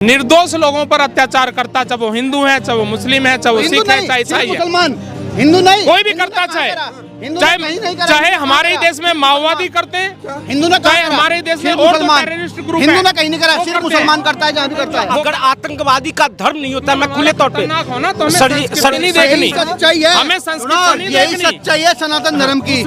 निर्दोष लोगों पर अत्याचार करता, चाहे वो हिंदू है, चाहे वो मुस्लिम है, चाहे वो सिख है, चाहे ईसाई है, मुसलमान, हिंदू नहीं, कोई भी करता, चाहे हमारे ही देश में माओवादी करते हैं, हिंदू ने चाहे हमारे देश में और टेररिस्ट ग्रुप हिंदू ने कहीं नहीं करा, सिर्फ मुसलमान करता है जहाँ भी करता है। अगर आतंकवादी का धर्म नहीं होता, मैं खुले तौर पे होना तो हमें संस्कृति नहीं देखनी, सच्चाई है, हमें संस्कृति नहीं यही देखनी। सच्चाई है सनातन धर्म की।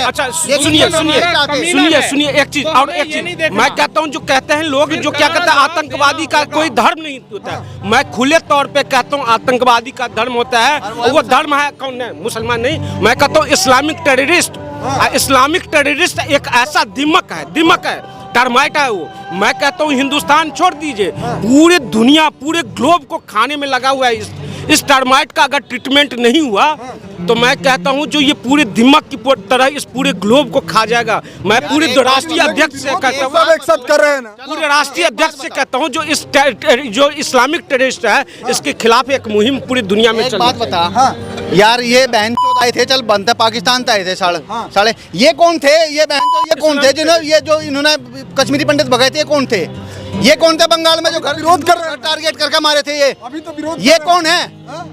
अच्छा सुनिए एक चीज और एक चीज मैं कहता हूँ, जो कहते हैं लोग, जो क्या कहते हैं आतंकवादी का कोई धर्म नहीं होता है, मैं खुले तौर पे कहता हूँ आतंकवादी का धर्म होता है, वो धर्म है कौन है? मुसलमान नहीं, मैं कहता हूँ इस्लामिक टेररिस्ट। इस्लामिक टेररिस्ट एक ऐसा दिमक है, टर्माइट है वो। मैं कहता हूँ हिंदुस्तान छोड़ दीजिए, पूरे दुनिया, पूरे ग्लोब को खाने में लगा हुआ है। इस टर्माइट का अगर ट्रीटमेंट नहीं हुआ तो मैं कहता हूँ जो ये पूरे दिमाग की तरह इस पूरे ग्लोब को खा जाएगा। मैं पूरे राष्ट्रीय अध्यक्ष से कहता हूँ, एक साथ कर रहे हैं ना, पूरे राष्ट्रीय अध्यक्ष से कहता हूँ, जो इस्लामिक टेररिस्ट है इसके खिलाफ एक मुहिम पूरी दुनिया में चल। बात बता यार, ये बहन चोद आए थे, चल बनता पाकिस्तान से आए थे साले, ये कौन थे? ये बहन चोद ये कौन थे जिन्होंने ये जो इन्होंने कश्मीरी पंडित भगाए थे? ये कौन थे? ये कौन थे बंगाल में जो घर विरोध कर रहे हैं, टारगेट करके मारे थे? ये अभी तो विरोध, ये कौन है?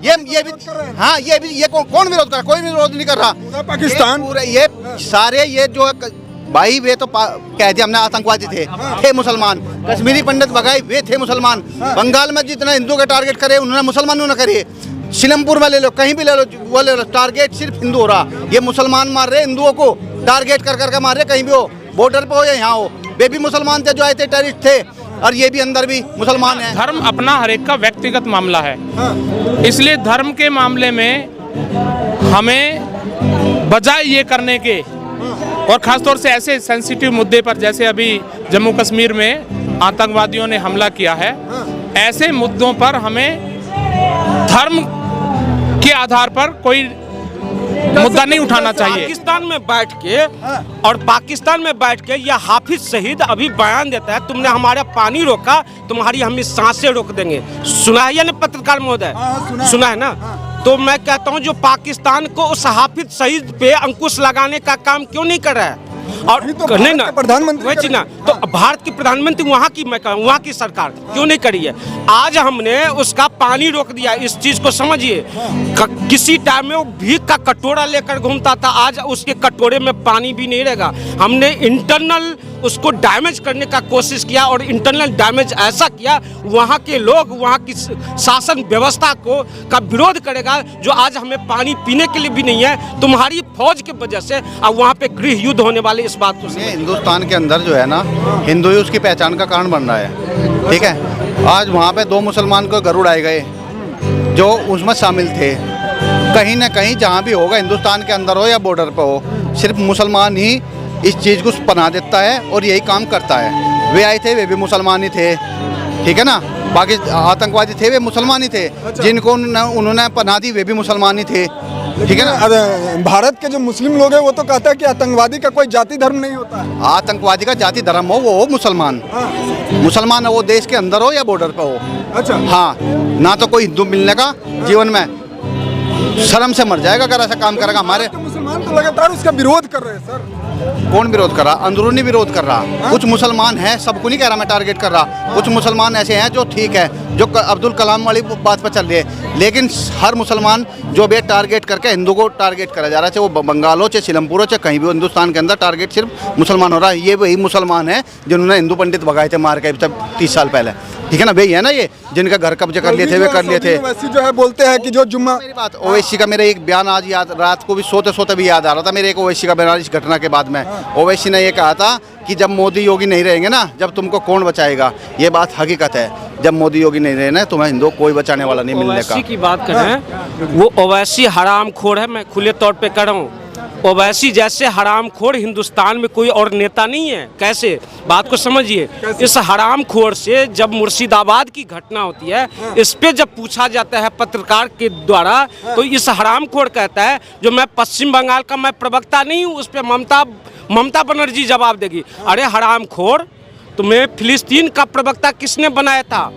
ये भी हाँ, ये कौन विरोध कर रहा? कोई विरोध नहीं कर रहा। पाकिस्तान पूरे ये सारे ये जो भाई वे तो कह दिया हमने आतंकवादी थे मुसलमान। कश्मीरी पंडित भगाए वे थे मुसलमान। बंगाल में जितना हिंदू के टारगेट करे उन्होंने मुसलमानों ने करे। सिलमपुर में ले लो, कहीं भी ले लो, वो ले लो, टारगेट सिर्फ हिंदू हो रहा। ये मुसलमान मार रहे हिंदुओं को, टारगेट कर करके मार रहे, कहीं भी हो, बॉर्डर पे हो या यहाँ हो। वे भी मुसलमान थे जो आए थे, टेररिस्ट थे, और ये भी अंदर भी मुसलमान है। धर्म अपना हर एक का व्यक्तिगत मामला है, इसलिए धर्म के मामले में हमें बजाय ये करने के, और खासतौर से ऐसे सेंसिटिव मुद्दे पर जैसे अभी जम्मू कश्मीर में आतंकवादियों ने हमला किया है, ऐसे मुद्दों पर हमें धर्म के आधार पर कोई मुद्दा नहीं उठाना चाहिए। पाकिस्तान में बैठ के यह हाफिज शहीद अभी बयान देता है, तुमने हमारा पानी रोका, तुम्हारी हम सांसें रोक देंगे। सुना है या नहीं पत्रकार महोदय? सुना है ना? तो मैं कहता हूं जो पाकिस्तान को उस हाफिज शहीद पे अंकुश लगाने का काम क्यों नहीं कर रहा है? और तो नहीं ना प्रधानमंत्री ना, तो भारत की प्रधानमंत्री वहाँ की, मैं कहूँ वहाँ की सरकार क्यों नहीं करी है? आज हमने उसका पानी रोक दिया। इस चीज को समझिए, किसी टाइम में वो भीख का कटोरा लेकर घूमता था, आज उसके कटोरे में पानी भी नहीं रहेगा। हमने इंटरनल उसको डैमेज करने का कोशिश किया, और इंटरनल डैमेज ऐसा किया, वहाँ के लोग, वहाँ की शासन व्यवस्था को का विरोध करेगा, जो आज हमें पानी पीने के लिए भी नहीं है, तुम्हारी फौज की वजह से। अब वहाँ पे गृह युद्ध होने वाले, इस बात को हिंदुस्तान के अंदर जो है ना, हिंदू ही उसकी पहचान का कारण बन रहा है। ठीक है, आज वहाँ पे 2 मुसलमान को गरुड़ आए गए जो उसमें शामिल थे। कहीं ना कहीं जहाँ भी होगा, हिंदुस्तान के अंदर हो या बॉर्डर पे हो, सिर्फ मुसलमान ही इस चीज़ को पनाह देता है और यही काम करता है। वे आए थे, वे भी मुसलमान ही थे, ठीक है ना। बाकी आतंकवादी थे, वे मुसलमान ही थे। जिनको उन्होंने पनाह दी, वे भी मुसलमान ही थे, ठीक है ना। भारत के जो मुस्लिम लोग हैं वो तो कहता है कि आतंकवादी का कोई जाति धर्म नहीं होता है। आतंकवादी का जाति धर्म हो, वो हो मुसलमान। मुसलमान वो देश के अंदर हो या बॉर्डर पे हो। अच्छा, हाँ, ना तो कोई हिंदू मिलने का जीवन में शर्म से मर जाएगा अगर ऐसा काम करेगा। हमारे मुसलमान तो लगातार उसका विरोध कर रहे हैं सर। कौन विरोध कर रहा? अंदरूनी विरोध कर रहा। कुछ मुसलमान हैं, सबको नहीं कह रहा मैं टारगेट कर रहा। कुछ मुसलमान ऐसे हैं जो ठीक है, जो अब्दुल कलाम वाली बात पर चल रही है, लेकिन हर मुसलमान जो भी टारगेट करके हिंदू को टारगेट करा जा रहा है, चाहे वो बंगाल हो, चाहे सिलमपुर हो, चाहे कहीं भी हो, हिंदुस्तान के अंदर टारगेट सिर्फ मुसलमान हो रहा है। ये वही मुसलमान है जिन्होंने हिंदू पंडित भगाए थे मार के 30 साल पहले, ठीक है ना। वही है ना ये जिनका घर कब्जे कर लिए थे, वे कर लिए थे। ओवैसी जो है बोलते हैं कि जो जुम्मा, मेरी बात, ओवैसी का मेरा एक बयान आज याद, रात को भी सोते सोते भी याद आ रहा था मेरे, एक ओवैसी का बयान इस घटना के बाद में। ओवैसी ने ये कहा था कि जब मोदी योगी नहीं रहेंगे ना, जब तुमको कौन बचाएगा। ये बात हकीकत है, जब मोदी योगी नहीं रहे ना, तुम्हें हिंदू कोई बचाने वाला नहीं मिलने का। ओवैसी की बात करें, वो ओवैसी हरामखोर है, मैं खुले तौर पे कह रहा हूँ। ओवैसी जैसे हरामखोर हिंदुस्तान में कोई और नेता नहीं है। कैसे? बात को समझिए। इस हरामखोर से जब मुर्शिदाबाद की घटना होती है, इस पे जब पूछा जाता है पत्रकार के द्वारा, तो इस हरामखोर कहता है जो मैं पश्चिम बंगाल का मैं प्रवक्ता नहीं हूँ। उस पर ममता बनर्जी जवाब देगी, अरे हरामखोर, तुम्हें फिलिस्तीन का प्रवक्ता किसने बनाया था?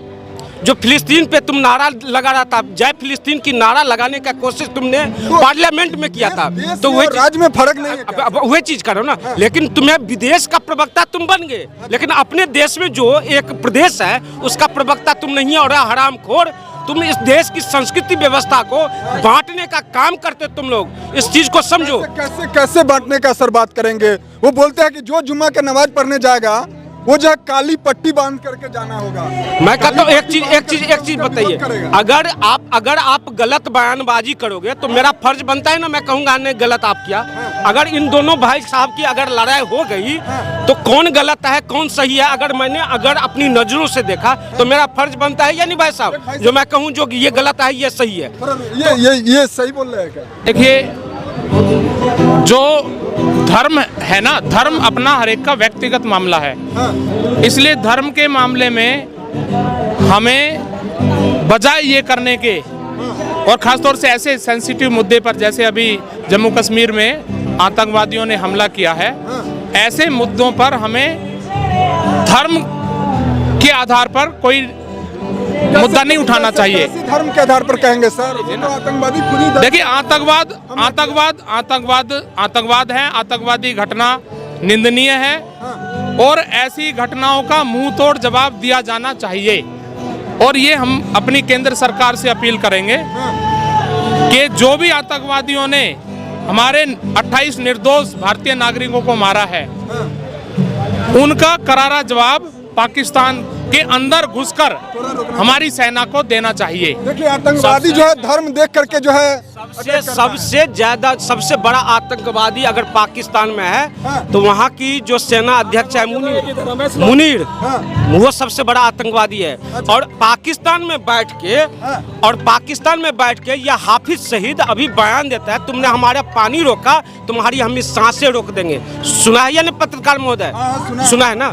जो फिलिस्तीन पे तुम नारा लगा रहा था, जय फिलिस्तीन की नारा लगाने का कोशिश तुमने पार्लियामेंट में किया था, तो वही राज्य में फर्क नहीं है क्या? वही चीज करो ना। लेकिन तुम्हें विदेश का प्रवक्ता तुम बन गए, लेकिन अपने देश में जो एक प्रदेश है उसका प्रवक्ता तुम नहीं है। और हरामखोर, तुम इस देश की संस्कृति व्यवस्था को बांटने का काम करते हो तुम लोग, इस चीज को समझो। कैसे कैसे बांटने का सर बात करेंगे? वो बोलते हैं कि जो जुम्मा के नमाज पढ़ने जाएगा वो जो है काली पट्टी बांध करके जाना होगा। मैं कहता हूँ एक चीज बताइए, अगर आप गलत बयानबाजी करोगे तो मेरा फर्ज बनता है ना, मैं कहूँगा नहीं गलत आप किया। अगर इन दोनों भाई साहब की अगर लड़ाई हो गई तो कौन गलत है कौन सही है, अगर अपनी नजरों से देखा तो मेरा फर्ज बनता है या नहीं भाई साहब, जो मैं कहूँ जो ये गलत है ये सही है। ये सही बोल रहे हैं क्या? देखिए, जो धर्म है ना, धर्म अपना हर एक का व्यक्तिगत मामला है। इसलिए धर्म के मामले में हमें बजाय ये करने के, और ख़ासतौर से ऐसे सेंसिटिव मुद्दे पर जैसे अभी जम्मू कश्मीर में आतंकवादियों ने हमला किया है, ऐसे मुद्दों पर हमें धर्म के आधार पर कोई मुद्दा नहीं उठाना चाहिए। धर्म के आधार पर कहेंगे सर, वो तो आतंकवादी खुद ही। देखिए, आतंकवाद है, आतंकवादी घटना निंदनीय है और ऐसी घटनाओं का मुंह तोड़ जवाब दिया जाना चाहिए। और ये हम अपनी केंद्र सरकार से अपील करेंगे कि जो भी आतंकवादियों ने हमारे 28 निर्दोष भारतीय नागरिकों को मारा है, उनका करारा जवाब पाकिस्तान के अंदर घुसकर हमारी सेना को देना चाहिए। देखिए, आतंकवादी जो है धर्म देख करके जो है सबसे ज्यादा सबसे बड़ा आतंकवादी अगर पाकिस्तान में है तो वहाँ की जो सेना अध्यक्ष है मुनीर, वो सबसे बड़ा आतंकवादी है। और पाकिस्तान में बैठ के यह हाफिज शहीद अभी बयान देता है, तुमने हमारा पानी रोका, तुम्हारी हम सांसें रोक देंगे। सुना है या नहीं पत्रकार महोदय? सुना है ना?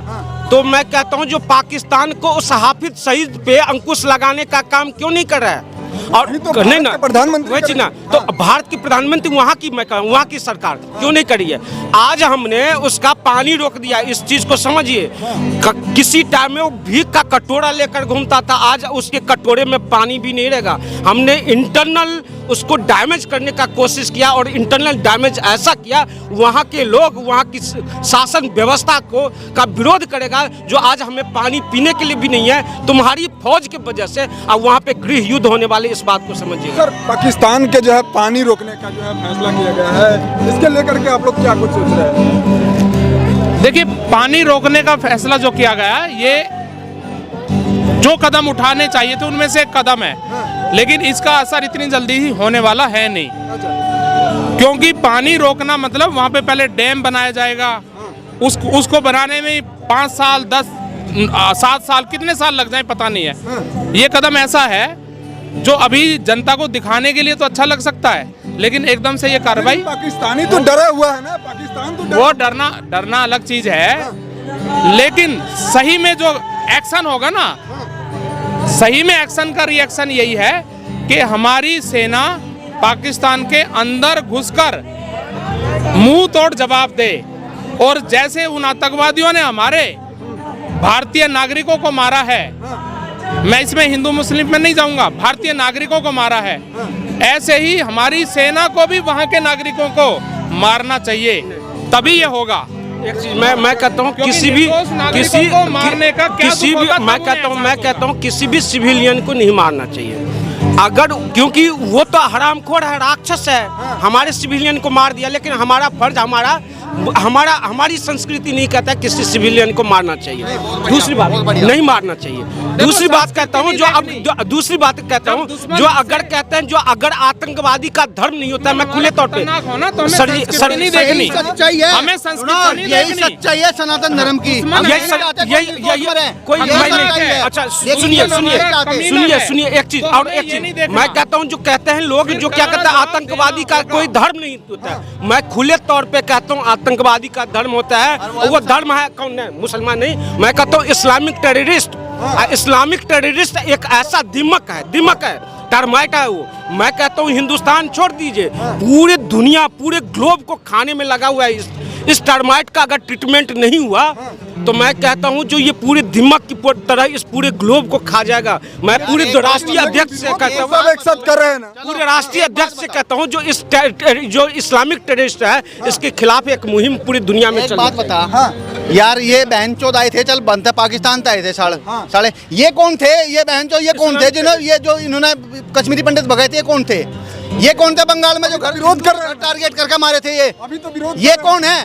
तो मैं कहता हूं जो पाकिस्तान को उस हाफिज शहीद पे अंकुश लगाने का काम क्यों नहीं कर रहा है? और तो नहीं ना प्रधानमंत्री ना, तो भारत की प्रधानमंत्री वहाँ की, मैं कहूँ वहाँ की सरकार क्यों नहीं करी है? आज हमने उसका पानी रोक दिया, इस चीज को समझिए। किसी टाइम में वो भीख का कटोरा लेकर घूमता था, आज उसके कटोरे में पानी भी नहीं रहेगा। हमने इंटरनल उसको डैमेज करने का कोशिश किया और इंटरनल डैमेज ऐसा किया, वहाँ के लोग वहाँ की शासन व्यवस्था को का विरोध करेगा, जो आज हमें पानी पीने के लिए भी नहीं है तुम्हारी फौज की वजह से। अब वहाँ पे गृह युद्ध होने वाले, इस बात को समझिए। सर, पाकिस्तान के जो है पानी रोकने का जो है फैसला किया गया है, इसके लेकर के आप लोग क्या कुछ सोच रहे हैं? देखिए, पानी रोकने का फैसला जो किया गया, ये जो कदम उठाने चाहिए थे उनमें से एक कदम है, लेकिन इसका असर इतनी जल्दी ही होने वाला है नहीं। क्योंकि पानी रोकना मतलब वहाँ पे पहले डैम बनाया जाएगा, उसको बनाने में 5 साल 10 7 साल कितने साल लग जाए पता नहीं है। ये कदम ऐसा है जो अभी जनता को दिखाने के लिए तो अच्छा लग सकता है, लेकिन एकदम से ये कार्रवाई, पाकिस्तानी तो डरा हुआ है ना, पाकिस्तान तो वो डरना अलग चीज है, लेकिन सही में जो एक्शन होगा ना, सही में एक्शन का रिएक्शन यही है कि हमारी सेना पाकिस्तान के अंदर घुसकर मुंह तोड़ जवाब दे। और जैसे उन आतंकवादियों ने हमारे भारतीय नागरिकों को मारा है, मैं इसमें हिंदू मुस्लिम में नहीं जाऊंगा, भारतीय नागरिकों को मारा है, ऐसे ही हमारी सेना को भी वहां के नागरिकों को मारना चाहिए, तभी ये होगा। एक चीज मैं कहता हूँ, मैं कहता हूँ किसी भी सिविलियन को नहीं मारना चाहिए। अगर क्योंकि वो तो हरामखोर है, राक्षस है, हमारे सिविलियन को मार दिया, लेकिन हमारा फर्ज, हमारी संस्कृति नहीं कहता है किसी सिविलियन को मारना चाहिए। दूसरी बात नहीं मारना चाहिए। दूसरी बात कहता हूँ जो अगर कहते हैं जो अगर आतंकवादी का धर्म नहीं होता, मैं खुले तौर पे सर नहीं देखनी, हमें संस्कृति यही सच्चाई है सनातन धर्म की, अच्छा सुनिए एक चीज मैं कहता हूँ, जो कहते हैं लोग, जो क्या कहते हैं आतंकवादी का कोई धर्म नहीं होता है, मैं खुले तौर पे कहता हूँ आतंकवादी का धर्म होता है, वो धर्म है कौन है? मुसलमान नहीं, मैं कहता हूँ इस्लामिक टेररिस्ट। इस्लामिक टेररिस्ट एक ऐसा दिमक है, टर्माइट है वो। मैं कहता हूँ हिंदुस्तान छोड़ दीजिए, पूरे दुनिया, पूरे ग्लोब को खाने में लगा हुआ है। इस टर्माइट का अगर ट्रीटमेंट नहीं हुआ तो मैं कहता हूँ जो ये पूरे दिमाग की तरह इस पूरे ग्लोब को खा जाएगा। मैं पूरे राष्ट्रीय अध्यक्ष से कहता हूँ, सब एक साथ कर रहे हैं ना। पूरे राष्ट्रीय अध्यक्ष से कहता हूँ जो इस्लामिक टेररिस्ट है इसके खिलाफ एक मुहिम पूरी दुनिया में चल। बात बता, हाँ यार, ये बहनचोद आए थे, चल बनते पाकिस्तान से आए थे साले, ये कौन थे? ये बहनचोद ये कौन थे जिन्होंने ये जो इन्होंने कश्मीरी पंडित भगाए थे? ये कौन थे? ये कौन थे बंगाल में जो घर विरोध कर रहे टारगेट करके मारे थे? ये अभी तो विरोध ये कौन है?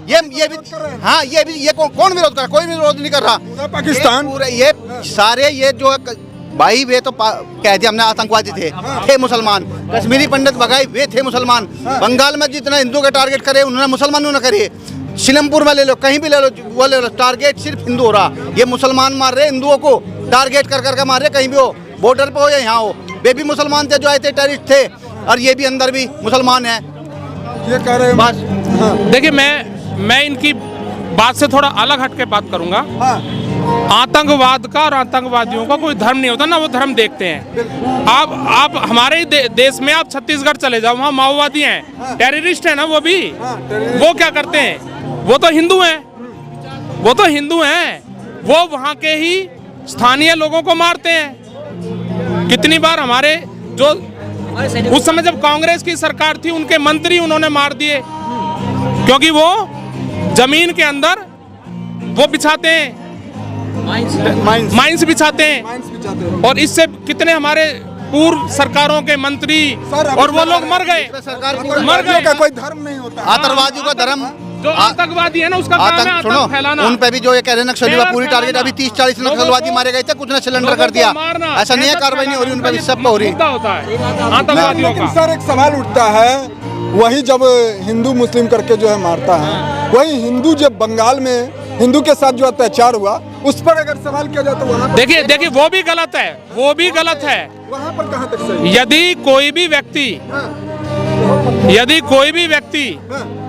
ये भी हाँ, ये कौन विरोध कर रहा? कोई विरोध नहीं कर रहा। पाकिस्तान पूरे ये सारे ये जो भाई वे तो कह दिया हमने आतंकवादी थे मुसलमान। कश्मीरी पंडित भगाए वे थे मुसलमान। बंगाल में जितना हिंदू के टारगेट करे उन्होंने मुसलमानों ने करे। शिलमपुर में ले लो, कहीं भी ले लो, वो ले लो, टारगेट सिर्फ हिंदू हो रहा। ये मुसलमान मार रहे हिंदुओं को, टारगेट कर करके मार रहे, कहीं भी हो, बॉर्डर पे हो या यहाँ हो। वे भी मुसलमान थे जो आए थे, टेररिस्ट थे, और ये भी अंदर भी मुसलमान है। ये कह रहे हैं बस देखिए, मैं इनकी बात से थोड़ा अलग हट के बात करूंगा। आतंकवाद का और आतंकवादियों का कोई धर्म नहीं होता, ना वो धर्म देखते हैं। आप हमारे ही देश में आप छत्तीसगढ़ चले जाओ, वहाँ माओवादी हैं, टेररिस्ट हैं ना वो भी। वो क्या करते हैं? वो तो हिंदू हैं, वो तो हिंदू हैं, वो वहाँ के ही स्थानीय लोगों को मारते हैं। कितनी बार हमारे जो उस समय जब कांग्रेस की सरकार थी उनके मंत्री उन्होंने मार दिए, क्योंकि वो जमीन के अंदर वो बिछाते हैं, माइंस बिछाते हैं। और इससे कितने हमारे पूर्व सरकारों के मंत्री और वो लोग मर गए। का कोई धर्म नहीं होता। आतंकवादियों का धर्म, जो आतंकवादी है ना उसका काम है आतंक फैलाना। उन पे भी जो ये कह रहे हैं नक्सली पूरी टारगेट, अभी 30-40 नक्सलवादी मारे गए थे, कुछ ने सिलेंडर कर दिया। ऐसा नहीं है, कार्रवाई नहीं हो रही उन पे भी, सब पे हो रही है आतंकवादियों का। सर एक सवाल उठता है, वही जब हिंदू मुस्लिम करके जो है मारता है, वही हिंदू जब बंगाल में हिंदू के साथ जो अत्याचार हुआ उस पर अगर सवाल किया जाए तो वहाँ देखिए वो भी गलत है, वो भी गलत है। वहाँ पर कहाँ तक सही? यदि कोई भी व्यक्ति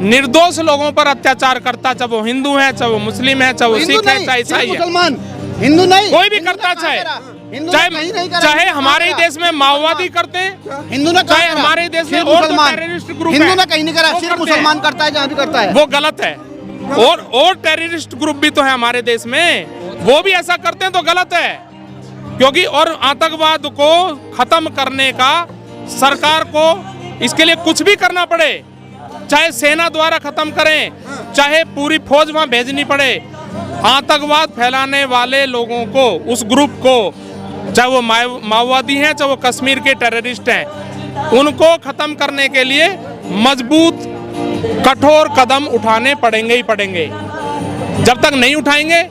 निर्दोष लोगों पर अत्याचार करता, चाहे वो हिंदू है, चाहे वो मुस्लिम है, चाहे वो सिख है, चाहे ईसाई है, मुसलमान, हिंदू नहीं, कोई भी करता, चाहे हमारे ही देश में माओवादी करते हैं, हिंदू ने, चाहे हमारे देश में और टेररिस्ट ग्रुप हिंदू ने कहीं नहीं करा, सिर्फ मुसलमान करता है, जहाँ भी करता है वो गलत है। और टेररिस्ट ग्रुप भी तो है हमारे देश में, वो भी ऐसा करते हैं तो गलत है। क्योंकि और आतंकवाद को खत्म करने का सरकार को इसके लिए कुछ भी करना पड़े, चाहे सेना द्वारा खत्म करें, चाहे पूरी फौज वहां भेजनी पड़े, आतंकवाद फैलाने वाले लोगों को, उस ग्रुप को, चाहे वो माओवादी हैं, चाहे वो कश्मीर के टेररिस्ट हैं, उनको खत्म करने के लिए मजबूत कठोर कदम उठाने पड़ेंगे ही पड़ेंगे। जब तक नहीं उठाएंगे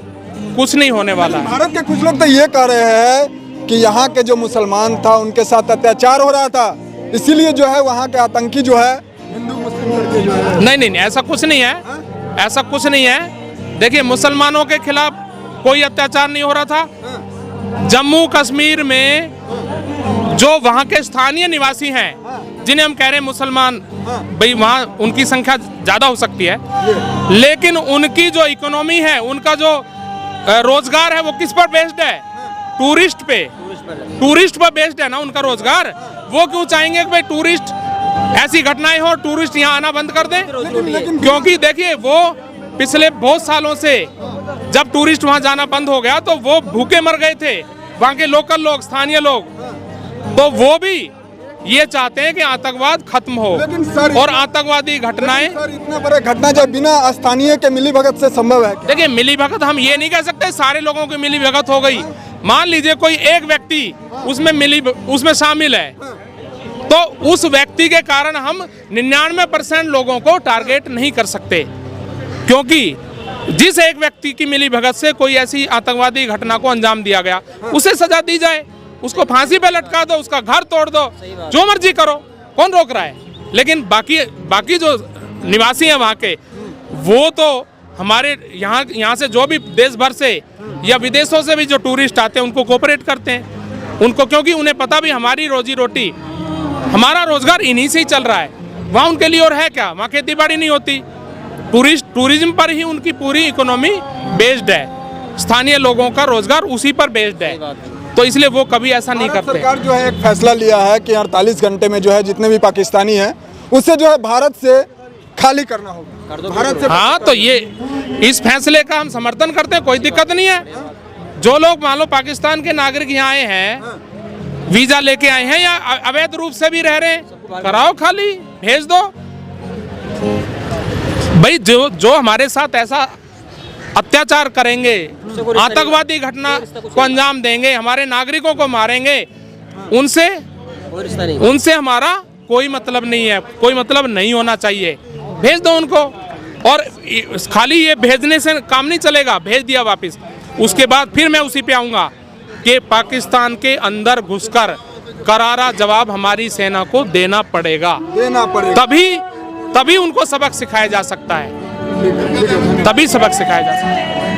कुछ नहीं होने वाला। भारत के कुछ लोग तो ये कह रहे हैं कि यहाँ के जो मुसलमान था उनके साथ अत्याचार हो रहा था, इसीलिए जो है वहाँ के आतंकी जो है हिंदू मुस्लिम करके जो है। नहीं, ऐसा कुछ नहीं है, ऐसा कुछ नहीं है। देखिए, मुसलमानों के खिलाफ कोई अत्याचार नहीं हो रहा था। जम्मू कश्मीर में जो वहाँ के स्थानीय निवासी हैं, जिन्हें हम कह रहे हैं मुसलमान, भाई वहाँ उनकी संख्या ज्यादा हो सकती है, लेकिन उनकी जो इकोनॉमी है, उनका जो रोजगार है, वो किस पर बेस्ड है? टूरिस्ट पर बेस्ड है ना उनका रोजगार। वो क्यों चाहेंगे कि भाई टूरिस्ट ऐसी घटनाएं हो, टूरिस्ट यहाँ आना बंद कर दें? क्योंकि देखिए, वो पिछले बहुत सालों से जब टूरिस्ट वहाँ जाना बंद हो गया तो वो भूखे मर गए थे, वहाँ के लोकल लोग, स्थानीय लोग। तो वो भी ये चाहते हैं कि आतंकवाद खत्म हो, और आतंकवादी घटनाएं, इतना बड़ा घटना जब बिना स्थानीय के मिलीभगत से संभव है? देखिए, मिलीभगत हम ये नहीं कह सकते सारे लोगों की मिलीभगत हो गई। मान लीजिए कोई एक व्यक्ति उसमें शामिल है, तो उस व्यक्ति के कारण हम 99% लोगों को टारगेट नहीं कर सकते, क्योंकि जिस एक व्यक्ति की मिलीभगत से कोई ऐसी आतंकवादी घटना को अंजाम दिया गया, उसे सजा दी जाए, उसको फांसी पे लटका दो, उसका घर तोड़ दो, जो मर्जी करो, कौन रोक रहा है? लेकिन बाकी जो निवासी हैं वहाँ के, वो तो हमारे यहाँ से जो भी देश भर से या विदेशों से भी जो टूरिस्ट आते हैं उनको कोऑपरेट करते हैं, उनको, क्योंकि उन्हें पता भी हमारी रोजी रोटी, हमारा रोजगार इन्हीं से ही चल रहा है। वहाँ उनके लिए और है क्या? वहाँ खेती बाड़ी नहीं होती, टूरिज्म पर ही उनकी पूरी इकोनॉमी बेस्ड है, स्थानीय लोगों का रोजगार उसी पर बेस्ड है, तो इसलिए वो कभी ऐसा नहीं करते। सरकार जो है एक फैसला लिया है कि 48 घंटे में जो है जितने भी पाकिस्तानी हैं उसे जो है भारत से खाली करना होगा। भारत से हाँ, तो ये इस फैसले का हम समर्थन करते हैं, कोई दिक्कत नहीं है। जो लोग मान लो पाकिस्तान के नागरिक यहाँ आए हैं, वीजा लेके आए हैं या अवैध रूप से भी रह रहे हैं, कराओ खाली, भेज दो भाई। जो हमारे साथ ऐसा अत्याचार करेंगे, आतंकवादी घटना को अंजाम देंगे, हमारे नागरिकों को मारेंगे, उनसे हमारा कोई मतलब नहीं है, कोई मतलब नहीं होना चाहिए। भेज दो उनको। और खाली ये भेजने से काम नहीं चलेगा, भेज दिया वापस, उसके बाद फिर मैं उसी पे आऊंगा कि पाकिस्तान के अंदर घुसकर करारा जवाब हमारी सेना को देना पड़ेगा। तभी उनको सबक सिखाया जा सकता है, तभी सबक सिखाया जा सकता है।